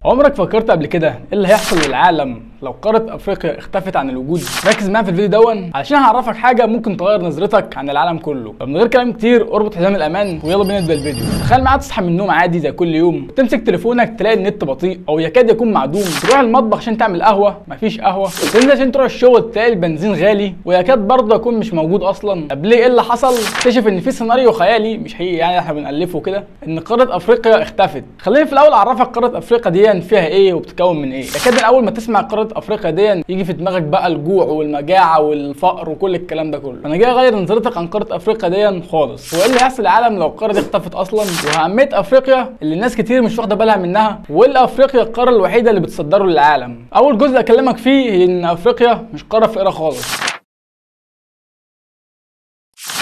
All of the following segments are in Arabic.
عمرك فكرت قبل كده ايه اللي هيحصل للعالم لو قارة افريقيا اختفت عن الوجود؟ ركز معايا في الفيديو دون علشان هعرفك حاجة ممكن تغير نظرتك عن العالم كله. فمن غير كلام كتير اربط حزام الامان ويلا بينا نبدا الفيديو. تخيل معايا تصحى من النوم عادي زي كل يوم، تمسك تليفونك تلاقي النت بطيء او يكاد يكون معدوم، تروح المطبخ عشان تعمل قهوة مفيش قهوة، تنزل عشان تروح الشغل تلاقي البنزين غالي ويكاد برضه يكون مش موجود اصلا. طب ليه؟ ايه اللي حصل؟ اكتشف ان في سيناريو خيالي مش حقيقي يعني احنا بنألفه كده، ان قارة افريقيا اختفت. خليني في الاول اعرفك قارة افريقيا دي فيها ايه وبتتكون من ايه. يكاد من اول ما تسمع قارة افريقيا دي يجي في دماغك بقى الجوع والمجاعة والفقر وكل الكلام ده كله. انا جاي اغير نظرتك عن قارة افريقيا دي خالص. هو ايه اللي هيحصل للعالم لو القارة دي اختفت اصلا؟ واهمية افريقيا اللي الناس كتير مش واخدة بالها منها، وايه افريقيا القارة الوحيدة اللي بتصدره للعالم. اول جزء اكلمك فيه هي ان افريقيا مش قارة فقيرة خالص.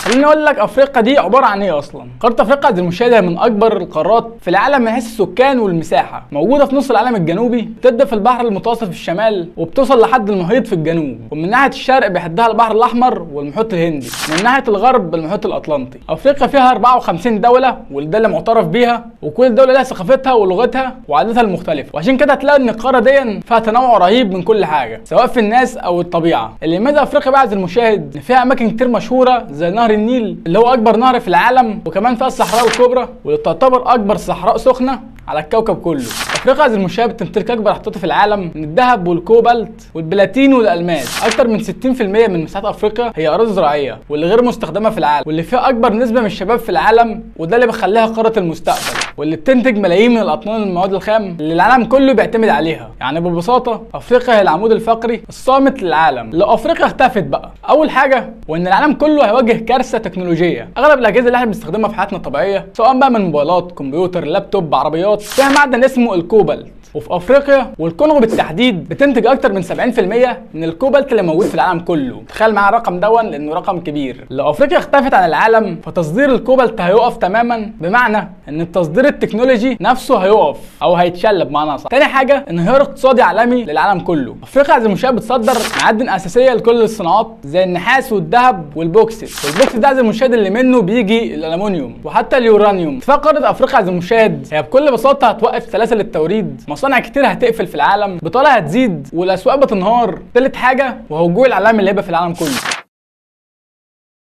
خليني اقول لك افريقيا دي عباره عن ايه اصلا. قاره افريقيا دي المشاهده من اكبر القارات في العالم من حيث السكان والمساحه، موجوده في نص العالم الجنوبي، بتبدا في البحر المتوسط في الشمال وبتوصل لحد المحيط في الجنوب، ومن ناحيه الشرق بيحدها البحر الاحمر والمحيط الهندي، من ناحيه الغرب المحيط الاطلنطي. افريقيا فيها 54 دوله والدوله اللي معترف بيها، وكل دوله لها ثقافتها ولغتها وعاداتها المختلفه، وعشان كده هتلاقي ان القاره دي فيها تنوع رهيب من كل حاجه سواء في الناس او الطبيعه. اللي يميز افريقيا بعد المشاهد ان فيها اماكن كتير مشهوره زي نهر النيل اللي هو اكبر نهر في العالم، وكمان فيها الصحراء الكبرى واللي تعتبر اكبر صحراء سخنه على الكوكب كله. افريقيا زي المشاهد بتمتلك اكبر احتياطي في العالم من الذهب والكوبالت والبلاتين والالماس. اكتر من 60% من مساحه افريقيا هي اراضي زراعيه واللي غير مستخدمه في العالم، واللي فيها اكبر نسبه من الشباب في العالم، وده اللي بيخليها قاره المستقبل، واللي بتنتج ملايين من الاطنان المواد الخام اللي العالم كله بيعتمد عليها. يعني ببساطه افريقيا هي العمود الفقري الصامت للعالم. لو افريقيا اختفت بقى، اول حاجه وان العالم كله هيواجه كارثه تكنولوجيه. اغلب الاجهزه اللي احنا بنستخدمها في حياتنا الطبيعيه سواء بقى من موبايلات، كمبيوتر، لابتوب، عربيات، فيها معدن اسمه الكوبالت. وفي افريقيا والكونغو بالتحديد بتنتج اكتر من 70% من الكوبالت اللي موجود في العالم كله. تخيل معايا الرقم دون لانه رقم كبير. لو افريقيا اختفت عن العالم فتصدير الكوبالت هيقف تماما، بمعنى ان التصدير التكنولوجي نفسه هيقف او هيتشل بمعنى صح. تاني حاجه انهيار اقتصادي عالمي للعالم كله. افريقيا زي المشاهد بتصدر معادن اساسيه لكل الصناعات زي النحاس والذهب والبوكسيت، والبوكسيت ده زي المشاهد اللي منه بيجي الالومنيوم وحتى اليورانيوم. اتفاق قاره افريقيا زي المشاهد هي بكل بساطه هتوقف سلاسل التوريد، مصانع كتير هتقفل في العالم، بطاله هتزيد والاسواق بتنهار. تالت حاجه وهو الجوع العالمي اللي هيبقى في العالم كله.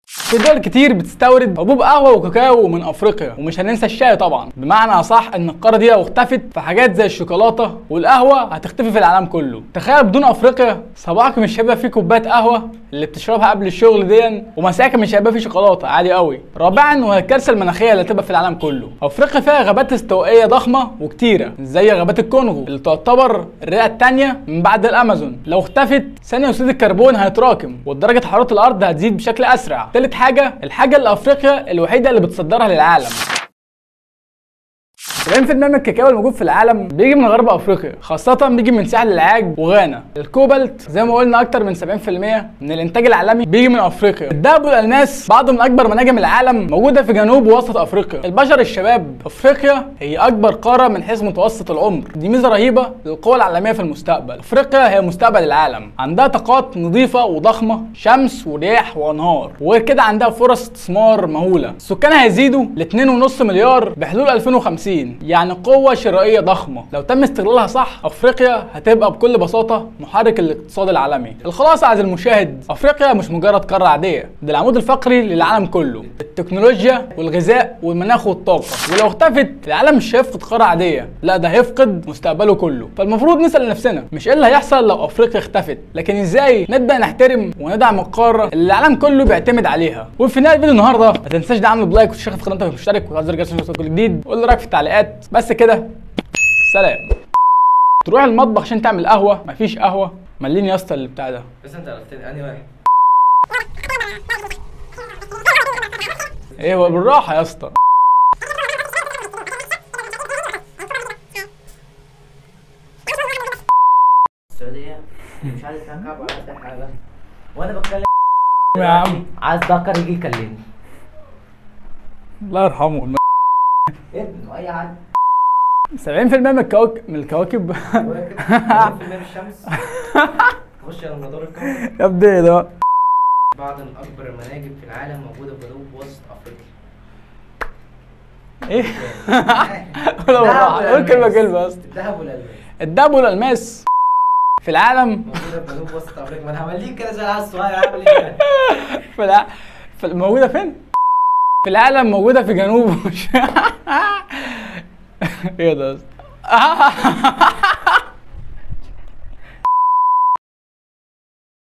في دول كتير بتستورد حبوب قهوه وكاكاو من افريقيا، ومش هننسى الشاي طبعا. بمعنى اصح ان القاره دي لو اختفت فحاجات زي الشوكولاته والقهوه هتختفي في العالم كله. تخيل بدون افريقيا صباحك مش هيبقى فيه كوبايه قهوه اللي بتشربها قبل الشغل دي، ومساك مش هيبقى فيه شوكولاته عادي قوي. رابعا وهي الكارثه المناخيه اللي هتبقى في العالم كله. افريقيا فيها غابات استوائيه ضخمه وكتيره زي غابات الكونغو اللي تعتبر الرئه الثانيه من بعد الامازون. لو اختفت ثاني اكسيد الكربون هيتراكم ودرجه حراره الارض هتزيد بشكل اسرع. الحاجة اللي افريقيا الوحيدة اللي بتصدرها للعالم. 70% من الكاكاو الموجود في العالم بيجي من غرب افريقيا، خاصة بيجي من ساحل العاج وغانا. الكوبالت زي ما قلنا اكتر من 70% من الانتاج العالمي بيجي من افريقيا. الذهب والالماس بعض من اكبر مناجم العالم موجودة في جنوب ووسط افريقيا. البشر الشباب، افريقيا هي اكبر قارة من حيث متوسط العمر، دي ميزة رهيبة للقوى العالمية في المستقبل. افريقيا هي مستقبل العالم، عندها طاقات نظيفة وضخمة، شمس ورياح وانهار، وغير كده عندها فرص استثمار مهولة. سكانها هيزيدوا ل 2.5 مليار بحلول 2050، يعني قوة شرائية ضخمة. لو تم استغلالها صح افريقيا هتبقى بكل بساطة محرك الاقتصاد العالمي. الخلاصة عزيزي المشاهد، افريقيا مش مجرد قارة عادية، ده العمود الفقري للعالم كله، التكنولوجيا والغذاء والمناخ والطاقة. ولو اختفت العالم مش هيفقد قارة عادية، لا ده هيفقد مستقبله كله. فالمفروض نسأل نفسنا مش ايه اللي هيحصل لو افريقيا اختفت، لكن ازاي نبدأ نحترم وندعم القارة اللي العالم كله بيعتمد عليها. وفي نهاية الفيديو النهارده ما تنساش دعم بلايك وتشترك في قناتك وتشترك وتفعل زر الجرس عشان كل جديد، وقول لي رايك في التعليقات. بس كده، سلام. تروح المطبخ عشان تعمل قهوه مفيش قهوه، مليني يا اسطى اللي بتاع ده. بس انت عرفتني انهي واحد؟ ايوه بالراحه يا اسطى. السعوديه مش عايز فيها كعب ولا اي حاجه، وانا بتكلم يا عم عايز دكر يجي يكلمني. الله يرحمه. ابن اي حد. 70% من الكواكب 70% من الشمس خش على مدار الكون. يا ابني ايه ده؟ بعض من اكبر المناجم في العالم موجوده في جنوب وسط افريقيا. ايه؟ ولا بالراحه، قول كلمه كلمه يا اسطى. الذهب والالماس. الدهب والالماس في العالم موجوده في جنوب وسط افريقيا. ما انا هعمل ليك كده زي العيال الصغير، هعمل ايه؟ موجوده فين؟ في العالم موجوده في جنوب. ايه ده يا اسطى؟